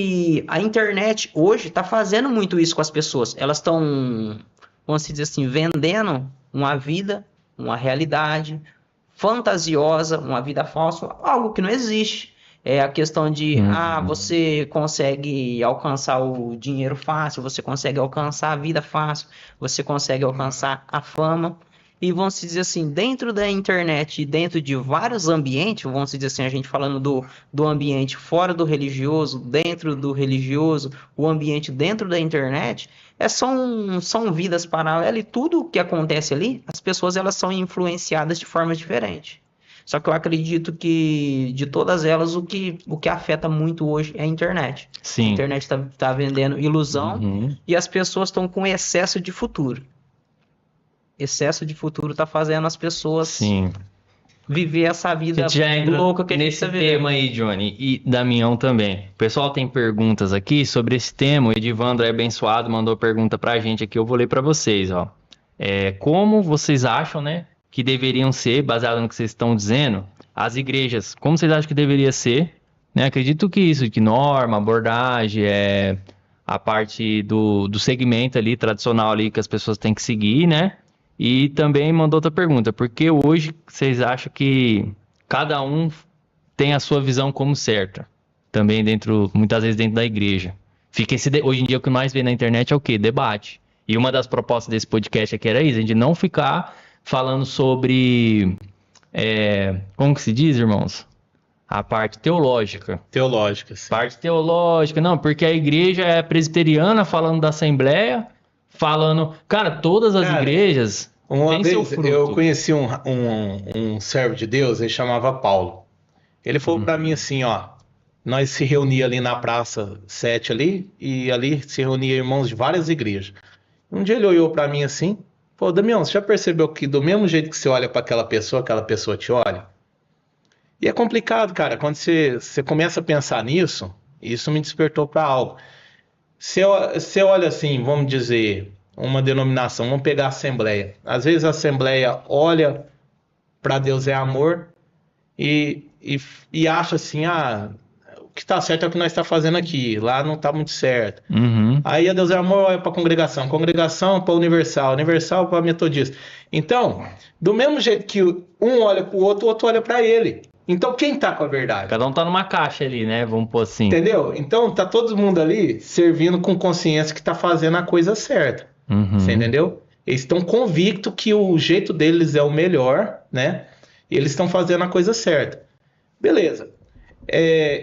E a internet hoje está fazendo muito isso com as pessoas. Elas estão, vamos dizer assim, vendendo uma vida, uma realidade fantasiosa, uma vida falsa, algo que não existe. É a questão de, você consegue alcançar o dinheiro fácil, você consegue alcançar a vida fácil, você consegue alcançar a fama. E vamos dizer assim, dentro da internet e dentro de vários ambientes, vamos dizer assim, a gente falando do ambiente fora do religioso, dentro do religioso, o ambiente dentro da internet, são vidas paralelas e tudo o que acontece ali, as pessoas elas são influenciadas de formas diferentes. Só que eu acredito que de todas elas, o que afeta muito hoje é a internet. Sim. A internet está vendendo ilusão e as pessoas estão com excesso de futuro. Excesso de futuro está fazendo as pessoas viver essa vida louca que a gente nesse tá vivendo. tema aí, Johnny, e Damião também. O pessoal tem perguntas aqui sobre esse tema. O Edivandro é abençoado, mandou pergunta pra gente aqui, eu vou ler pra vocês, ó. Como vocês acham, né, que deveriam ser, baseado no que vocês estão dizendo, as igrejas? Como vocês acham que deveria ser? Né? Acredito que isso, que norma, abordagem, a parte do segmento ali, tradicional ali, que as pessoas têm que seguir, né? E também mandou outra pergunta, porque hoje vocês acham que cada um tem a sua visão como certa? Também muitas vezes dentro da igreja. Hoje em dia o que mais vê na internet é o quê? Debate. E uma das propostas desse podcast aqui era isso, a gente não ficar falando sobre, como que se diz, irmãos? A parte teológica. Teológica, sim. Parte teológica, não, porque a igreja é presbiteriana falando da Assembleia, falando... Cara, todas as igrejas... Uma vez eu conheci um servo de Deus, ele chamava Paulo. Ele falou pra mim assim, ó, nós se reunia ali na Praça 7 ali, e ali se reunia irmãos de várias igrejas. Um dia ele olhou pra mim assim, falou, Damião, você já percebeu que do mesmo jeito que você olha pra aquela pessoa te olha? E é complicado, cara, quando você começa a pensar nisso, isso me despertou pra algo. Você olha assim, vamos dizer... uma denominação, vamos pegar a Assembleia. Às vezes a Assembleia olha para Deus é amor e acha assim, o que está certo é o que nós estamos fazendo aqui, lá não está muito certo. Aí a Deus é amor olha para a congregação para Universal, Universal para Metodista. Então, do mesmo jeito que um olha para o outro olha para ele. Então, quem tá com a verdade? Cada um tá numa caixa ali, né? Vamos pôr assim. Entendeu? Então, tá todo mundo ali servindo com consciência que tá fazendo a coisa certa. Você entendeu? Eles estão convictos que o jeito deles é o melhor, né? E eles estão fazendo a coisa certa. Beleza.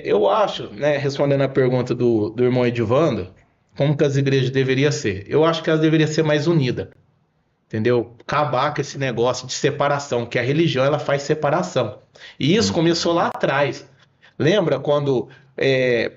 Eu acho, né, respondendo a pergunta do irmão Edivando, como que as igrejas deveriam ser? Eu acho que elas deveriam ser mais unidas. Entendeu? Acabar com esse negócio de separação, que a religião ela faz separação. E isso começou lá atrás. Lembra quando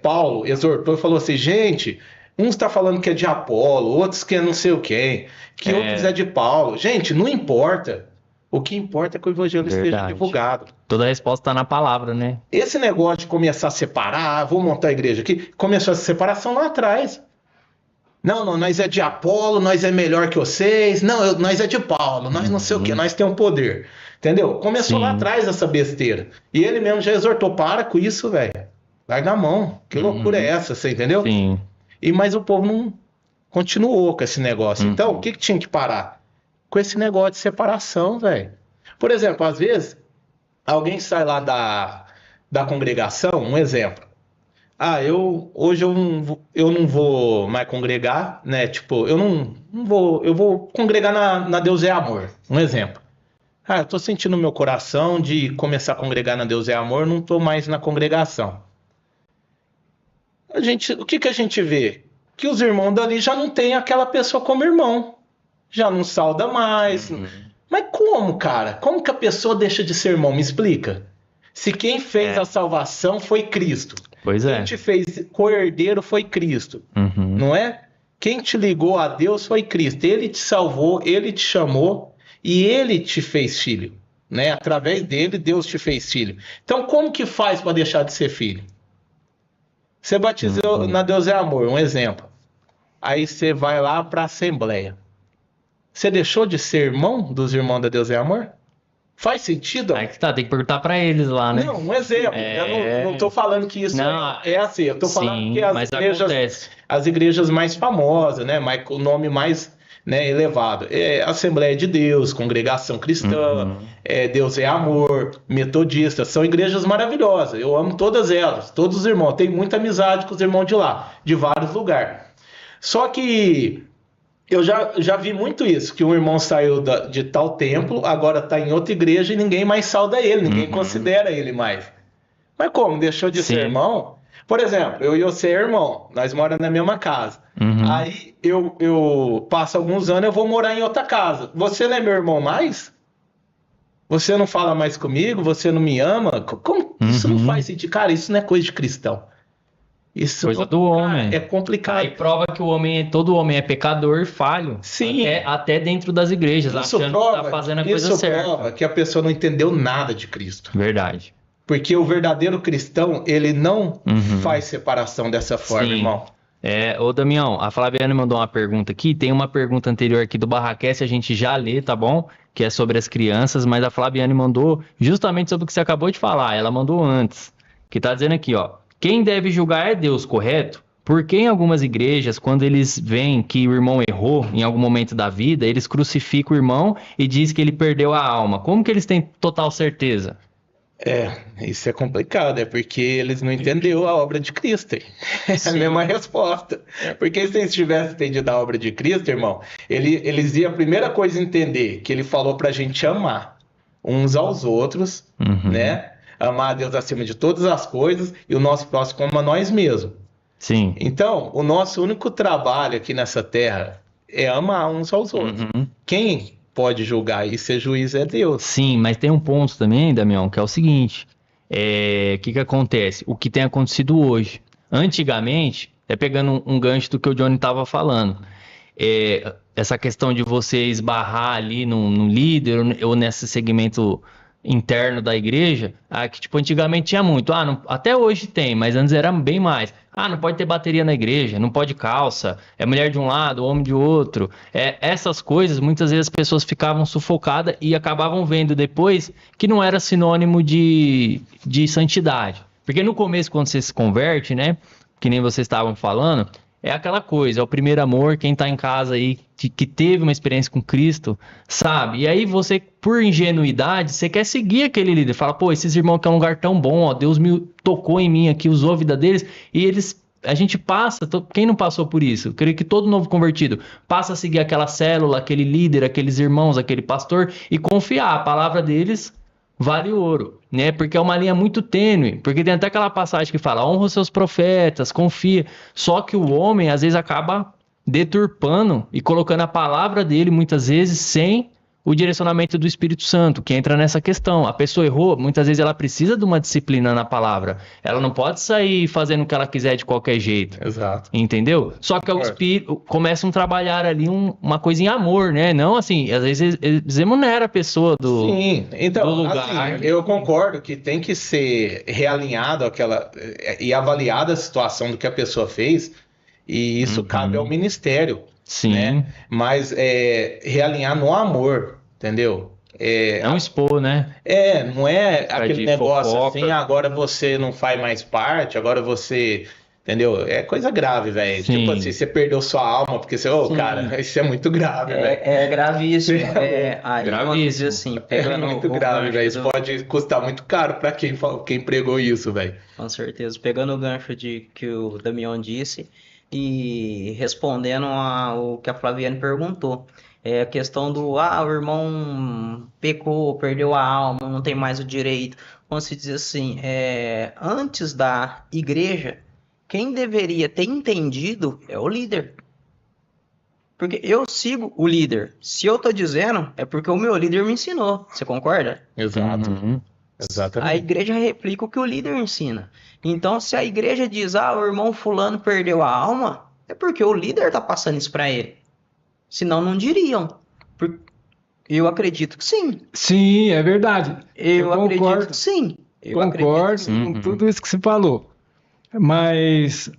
Paulo exortou e falou assim, gente... uns está falando que é de Apolo, outros que é não sei o quem, que outros é de Paulo. Gente, não importa. O que importa é que o evangelho esteja divulgado. Toda a resposta está na palavra, né? Esse negócio de começar a separar, vou montar a igreja aqui, começou essa separação lá atrás. Não, nós é de Apolo, nós é melhor que vocês. Não, nós é de Paulo, nós não sei o que, nós temos poder. Entendeu? Começou lá atrás essa besteira. E ele mesmo já exortou, para com isso, velho. Larga a mão. Que loucura é essa, você entendeu? Sim. Mas o povo não continuou com esse negócio. Então, o que tinha que parar? Com esse negócio de separação, velho. Por exemplo, às vezes, alguém sai lá da congregação, um exemplo. Hoje eu não vou mais congregar, né? Tipo, eu vou congregar na Deus é Amor, um exemplo. Eu tô sentindo no meu coração de começar a congregar na Deus é Amor, não tô mais na congregação. O que a gente vê? Que os irmãos dali já não tem aquela pessoa como irmão. Já não sauda mais. Mas como, cara? Como que a pessoa deixa de ser irmão? Me explica. Se quem fez a salvação foi Cristo. Pois é. Quem te fez co-herdeiro foi Cristo. Não é? Quem te ligou a Deus foi Cristo. Ele te salvou, ele te chamou e ele te fez filho. Né? Através dele, Deus te fez filho. Então, como que faz para deixar de ser filho? Você batizou na Deus é Amor, um exemplo. Aí você vai lá para a Assembleia. Você deixou de ser irmão dos irmãos da Deus é Amor? Faz sentido? Aí que tá, tem que perguntar pra eles lá, né? Não, um exemplo. Eu não tô falando que isso é assim. Eu tô falando que as igrejas mais famosas, né? O nome mais, né, elevado. É Assembleia de Deus, Congregação Cristã, Deus é Amor, Metodista. São igrejas maravilhosas. Eu amo todas elas, todos os irmãos. Tenho muita amizade com os irmãos de lá, de vários lugares. Só que eu já vi muito isso, que um irmão saiu de tal templo, agora está em outra igreja e ninguém mais sauda ele, ninguém considera ele mais. Mas como? Deixou de ser irmão? Por exemplo, eu e você é irmão, nós moramos na mesma casa. Aí eu passo alguns anos, eu vou morar em outra casa. Você não é meu irmão mais? Você não fala mais comigo? Você não me ama? Como? Isso não faz sentido. Cara, isso não é coisa de cristão. Isso, coisa do homem. É complicado. Aí prova que todo homem é pecador, falho. Sim. Até dentro das igrejas, achando que tá fazendo a coisa certa. Isso prova que a pessoa não entendeu nada de Cristo. Verdade. Porque o verdadeiro cristão, ele não faz separação dessa forma, irmão. Ô Damião, a Flaviane mandou uma pergunta aqui, tem uma pergunta anterior aqui do Barraquece, a gente já lê, tá bom? Que é sobre as crianças, mas a Flaviane mandou justamente sobre o que você acabou de falar, ela mandou antes, que tá dizendo aqui, ó, quem deve julgar é Deus, correto? Porque em algumas igrejas, quando eles veem que o irmão errou em algum momento da vida, eles crucificam o irmão e diz que ele perdeu a alma. Como que eles têm total certeza? Isso é complicado, é porque eles não entenderam a obra de Cristo. É a mesma resposta. Porque se eles tivessem entendido a obra de Cristo, irmão, eles iam a primeira coisa entender, que ele falou pra gente amar uns aos outros, né? Amar a Deus acima de todas as coisas e o nosso próximo como a nós mesmos. Sim. Então, o nosso único trabalho aqui nessa terra é amar uns aos outros. Quem pode julgar e ser juiz é Deus. Sim, mas tem um ponto também, Damião, que é o seguinte, o que acontece? O que tem acontecido hoje? Antigamente, até pegando um gancho do que o Johnny estava falando, essa questão de você esbarrar ali no líder ou nesse segmento interno da igreja, que tipo, antigamente tinha muito, até hoje tem, mas antes era bem mais, não pode ter bateria na igreja, não pode calça, é mulher de um lado, homem de outro, essas coisas, muitas vezes as pessoas ficavam sufocadas e acabavam vendo depois que não era sinônimo de santidade, porque no começo quando você se converte, né, que nem vocês estavam falando, é aquela coisa, é o primeiro amor, quem tá em casa aí, que teve uma experiência com Cristo, sabe? E aí você, por ingenuidade, você quer seguir aquele líder. Fala, pô, esses irmãos que é um lugar tão bom, ó, Deus me tocou em mim aqui, usou a vida deles, e a gente passa, quem não passou por isso? Eu creio que todo novo convertido passa a seguir aquela célula, aquele líder, aqueles irmãos, aquele pastor, e confiar, a palavra deles vale ouro, né? Porque é uma linha muito tênue, porque tem até aquela passagem que fala, honra os seus profetas, confia, só que o homem às vezes acaba deturpando e colocando a palavra dele muitas vezes sem o direcionamento do Espírito Santo, que entra nessa questão. A pessoa errou, muitas vezes ela precisa de uma disciplina na palavra. Ela não pode sair fazendo o que ela quiser de qualquer jeito. Exato. Entendeu? Só que o Espírito começam a trabalhar ali uma coisa em amor, né? Não assim, às vezes eles remuneram a pessoa do lugar. Assim, eu concordo que tem que ser realinhado e avaliada a situação do que a pessoa fez, e isso cabe ao ministério. Sim. Né? Mas realinhar no amor, entendeu? Não expor, né? Não é aquele negócio fofoca. assim, agora você não faz mais parte, agora você... Entendeu? É coisa grave, velho. Tipo assim, você perdeu sua alma, porque você... cara, isso é muito grave, velho. É gravíssimo. Gravíssimo. Assim, é muito grave, velho. Isso pode custar muito caro pra quem pregou isso, velho. Com certeza. Pegando o gancho que o Damião disse... E respondendo ao que a Flaviane perguntou, a questão do, o irmão pecou, perdeu a alma, não tem mais o direito. Vamos dizer assim, antes da igreja, quem deveria ter entendido é o líder. Porque eu sigo o líder. Se eu tô dizendo, é porque o meu líder me ensinou. Você concorda? Exato. Exatamente. A igreja replica o que o líder ensina. Então, se a igreja diz, o irmão fulano perdeu a alma, é porque o líder tá passando isso para ele. Senão não diriam. Eu acredito que sim. Sim, é verdade. Eu acredito que sim. Concordo com tudo isso que você falou. Mas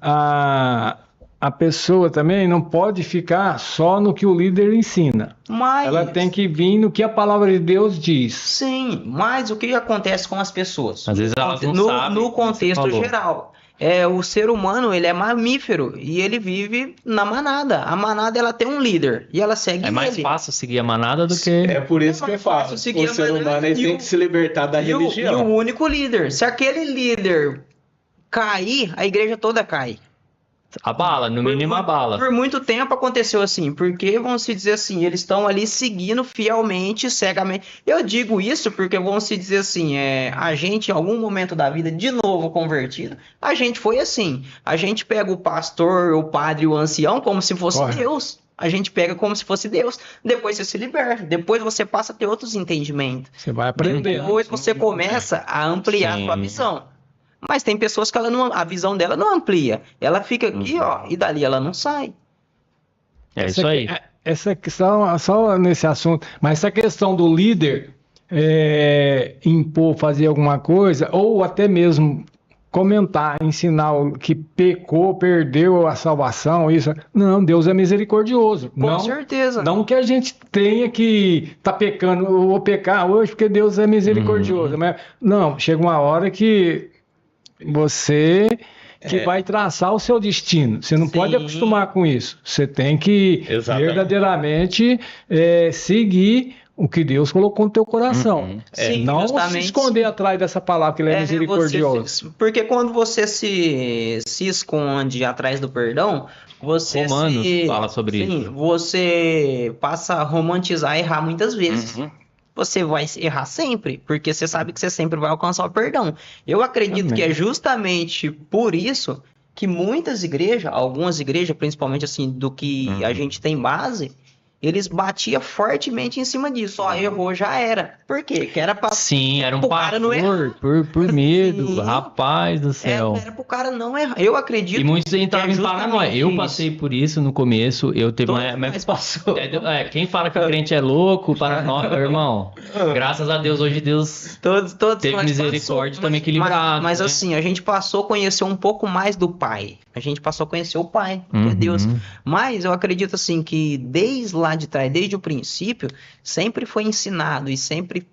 a pessoa também não pode ficar só no que o líder ensina. Mas, Ela tem que vir no que a palavra de Deus diz. sim, mas o que acontece com as pessoas? Às vezes elas não no, sabem, no como você contexto falou. geral. O ser humano, ele é mamífero e ele vive na manada. A manada, ela tem um líder e ela segue É mais ele. fácil seguir a manada do que... É por isso É que eu mais falo. fácil seguir O a ser manada humano ele e tem o- que se libertar da E o religião. único líder. Se aquele líder cair, a igreja toda cai. Abala, no mínimo abala. Por muito tempo aconteceu assim, porque vamos se dizer assim, eles estão ali seguindo fielmente, cegamente. Eu digo isso porque vamos se dizer assim, a gente em algum momento da vida, de novo convertido, a gente foi assim. A gente pega o pastor, o padre, o ancião como se fosse Correto. Deus. A gente pega como se fosse Deus. Depois você se liberta. Depois você passa a ter outros entendimentos. Você vai aprender. Depois você começa a ampliar Sim. a sua visão. Mas tem pessoas que a visão dela não amplia. Ela fica aqui, ó, e dali ela não sai. É isso aí. Essa questão, só nesse assunto, mas essa questão do líder impor, fazer alguma coisa, ou até mesmo comentar, ensinar o que pecou, perdeu a salvação, isso. Não, Deus é misericordioso. Com não, certeza. Não que a gente tenha que tá pecando, eu vou pecar hoje porque Deus é misericordioso. Mas, não, chega uma hora que você vai traçar o seu destino. Você não Sim. pode acostumar com isso. Você tem que Exatamente. verdadeiramente seguir o que Deus colocou no teu coração. Sim, Não se justamente. esconder atrás dessa palavra que ele é misericordioso. Porque quando você se esconde atrás do perdão, você Romanos fala sobre sim, isso. você passa a romantizar e errar muitas vezes. Uhum. Você vai errar sempre, porque você sabe que você sempre vai alcançar o perdão. Eu acredito Amém. que é justamente por isso que muitas igrejas, algumas igrejas, principalmente assim, do que a gente tem base, eles batiam fortemente em cima disso. Ó, errou, já era. Por quê? Que era pra Sim, era um O cara não pavor, por medo, Sim. rapaz do céu. era pro cara não errar. Eu acredito E muitos entravam que é em paranoia. justamente Eu isso. passei por isso no começo. Eu teve uma Todos nós passou. Quem fala que o crente é louco, paranoia, irmão. Graças a Deus, hoje Deus Todos teve nós misericórdia passou, também equilibrado. Mas né? assim, a gente passou a conhecer um pouco mais do Pai. A gente passou a conhecer o Pai, que é Deus. Mas eu acredito assim que desde lá de trás, desde o princípio, sempre foi ensinado e sempre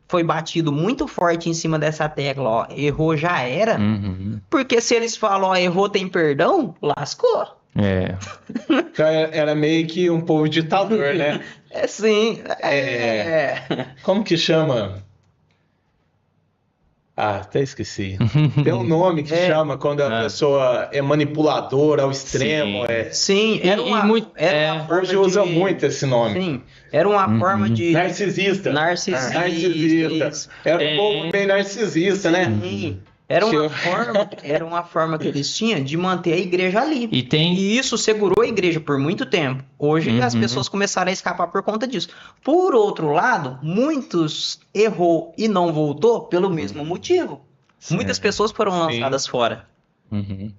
foi batido muito forte em cima dessa tecla, ó, errou já era. Uhum. Porque se eles falam, ó, errou tem perdão, lascou. É. Então, era meio que um povo ditador, né? É sim. Como que chama? Ah, até esqueci. Tem um nome que chama quando a pessoa é manipuladora ao extremo. Sim. Sim, era E uma, muito- era uma forma Hoje usa de- muito esse nome. Sim, era uma forma de Narcisista. narcisista. Narcisista. Era um povo bem narcisista, né? Sim. Era uma forma que eles tinham de manter a igreja ali. E tem. E isso segurou a igreja por muito tempo. Hoje as pessoas começaram a escapar por conta disso. Por outro lado, muitos errou e não voltou pelo mesmo motivo. Muitas pessoas foram lançadas fora. Uhum.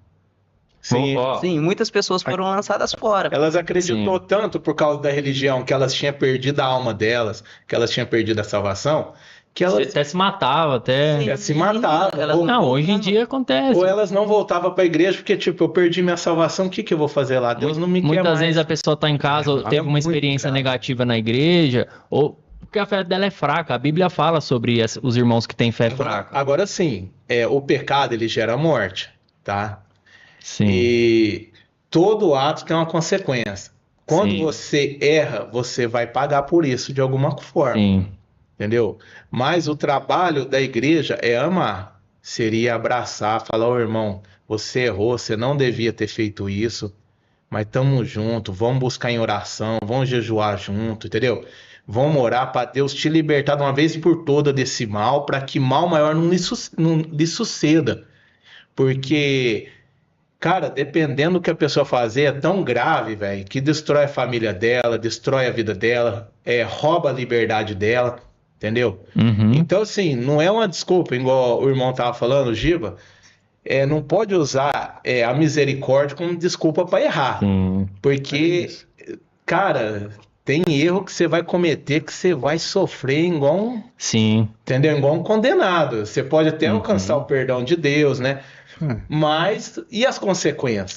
Sim. Ó, Sim, muitas pessoas foram lançadas fora. Elas acreditou tanto por causa da religião que elas tinham perdido a alma delas, que elas tinham perdido a salvação, que você elas até se matava, até. já se matavam. Elas Não, hoje em dia acontece. Ou elas não voltavam para a igreja porque, tipo, eu perdi minha salvação, o que que eu vou fazer lá? Deus não me quer Muitas mais. vezes a pessoa tá em casa, ou teve uma muito experiência grave. negativa na igreja, ou porque a fé dela é fraca. A Bíblia fala sobre os irmãos que têm fé fraca. Agora sim, o pecado ele gera morte, tá? Sim. E todo ato tem uma consequência. Quando Sim. você erra, você vai pagar por isso de alguma forma. Sim. Entendeu? Mas o trabalho da igreja é amar. Seria abraçar, falar, ô irmão, você errou, você não devia ter feito isso, mas estamos juntos, vamos buscar em oração, vamos jejuar junto, entendeu? Vamos orar para Deus te libertar de uma vez por toda desse mal, para que mal maior não lhe suceda. Porque, cara, dependendo do que a pessoa fazer, é tão grave, velho, que destrói a família dela, destrói a vida dela, rouba a liberdade dela. Entendeu? Uhum. Então, assim, não é uma desculpa, igual o irmão tava falando, o Giba, não pode usar a misericórdia como desculpa para errar. Sim. Porque, cara, tem erro que você vai cometer que você vai sofrer igual, Sim. entendeu? Igual um condenado. Você pode até alcançar o perdão de Deus, né? Mas, e as consequências?